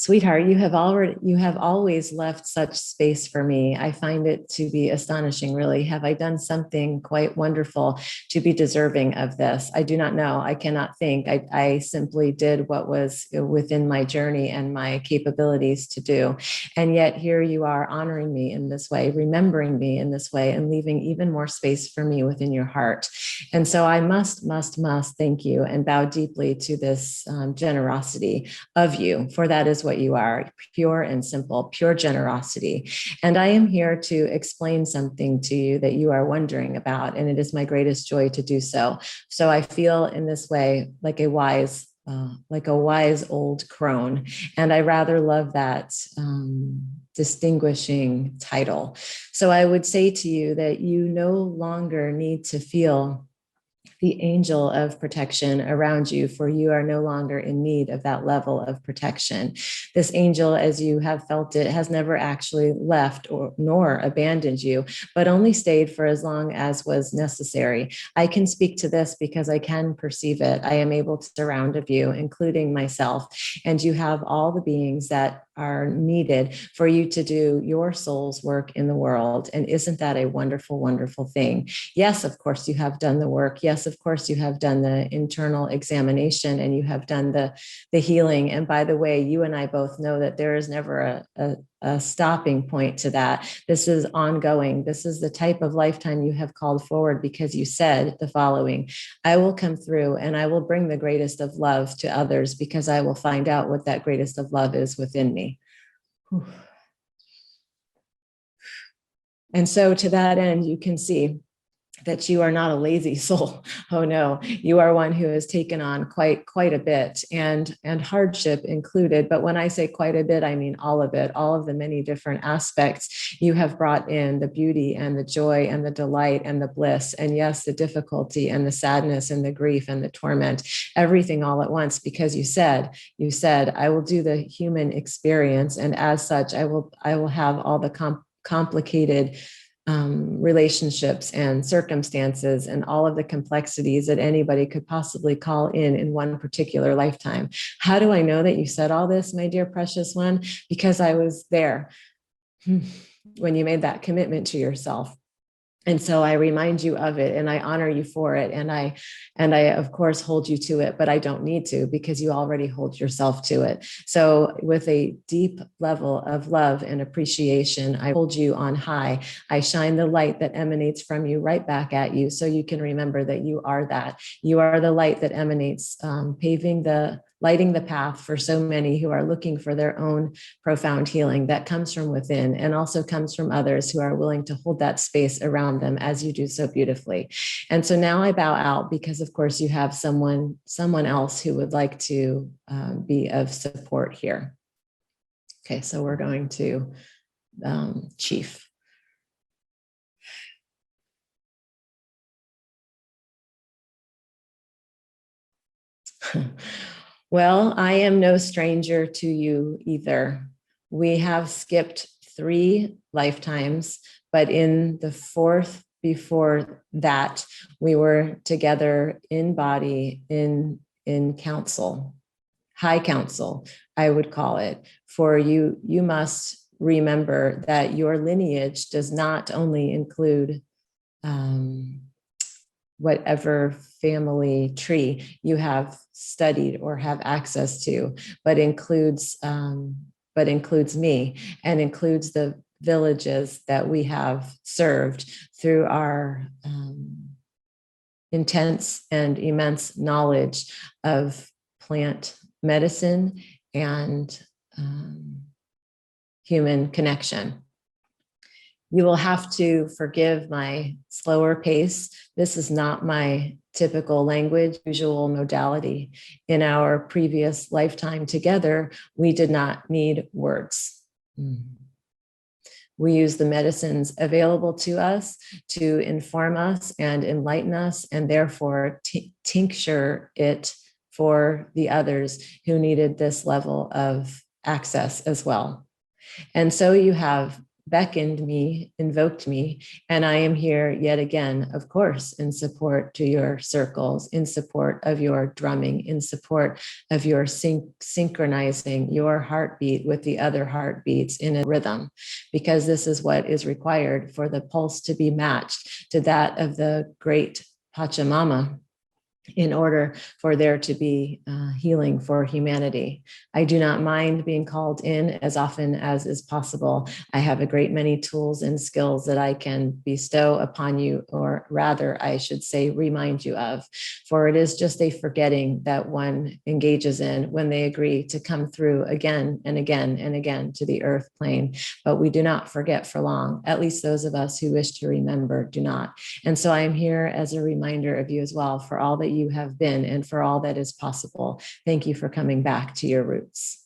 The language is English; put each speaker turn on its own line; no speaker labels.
Sweetheart, you have always left such space for me. I find it to be astonishing, really. Have I done something quite wonderful to be deserving of this? I do not know. I cannot think. I simply did what was within my journey and my capabilities to do. And yet here you are honoring me in this way, remembering me in this way, and leaving even more space for me within your heart. And so I must thank you and bow deeply to this generosity of you, for that is what you are, pure and simple, pure generosity. And I am here to explain something to you that you are wondering about, and it is my greatest joy to do so. So I feel in this way like a wise old crone, and I rather love that distinguishing title. So I would say to you that you no longer need to feel the angel of protection around you, for you are no longer in need of that level of protection. This angel, as you have felt it, has never actually left or nor abandoned you, but only stayed for as long as was necessary. I can speak to this because I can perceive it. I am able to surround of you, including myself, and you have all the beings that are needed for you to do your soul's work in the world. And isn't that a wonderful, wonderful thing? Yes, of course, you have done the work. Yes, of course, you have done the internal examination and you have done the healing. And by the way, you and I both know that there is never a stopping point to that. This is ongoing. This is the type of lifetime you have called forward, because you said the following: I will come through and I will bring the greatest of love to others, because I will find out what that greatest of love is within me. Whew. And so to that end, you can see that you are not a lazy soul. Oh no, you are one who has taken on quite a bit, and hardship included. But when I say quite a bit, I mean all of it, all of the many different aspects. You have brought in the beauty and the joy and the delight and the bliss, and yes, the difficulty and the sadness and the grief and the torment, everything all at once, because you said, I will do the human experience, and as such, I will have all the complicated relationships and circumstances and all of the complexities that anybody could possibly call in one particular lifetime. How do I know that you said all this, my dear precious one? Because I was there when you made that commitment to yourself. And so I remind you of it, and I honor you for it. And I, of course, hold you to it, but I don't need to, because you already hold yourself to it. So with a deep level of love and appreciation, I hold you on high. I shine the light that emanates from you right back at you, so you can remember that you are that. You are the light that emanates, lighting the path for so many who are looking for their own profound healing that comes from within, and also comes from others who are willing to hold that space around them, as you do so beautifully. And so now I bow out, because of course you have someone else who would like to be of support here. Okay, so we're going to Chief. Well, I am no stranger to you either. We have skipped 3 lifetimes, but in the 4th before that, we were together in body, in council, high council, I would call it. For you must remember that your lineage does not only include whatever family tree you have studied or have access to, but includes me, and includes the villages that we have served through our intense and immense knowledge of plant medicine and human connection. You will have to forgive my slower pace. This is not my typical language, usual modality. In our previous lifetime together, we did not need words. We use the medicines available to us to inform us and enlighten us, and therefore tincture it for the others who needed this level of access as well. And so you have beckoned me, invoked me, and I am here yet again, of course, in support to your circles, in support of your drumming, in support of your synchronizing your heartbeat with the other heartbeats in a rhythm, because this is what is required for the pulse to be matched to that of the great Pachamama, in order for there to be healing for humanity. I do not mind being called in as often as is possible. I have a great many tools and skills that I can bestow upon you, or rather, I should say, remind you of, for it is just a forgetting that one engages in when they agree to come through again and again and again to the earth plane. But we do not forget for long, at least those of us who wish to remember do not. And so I am here as a reminder of you as well, for all that you have been and for all that is possible. Thank you for coming back to your roots.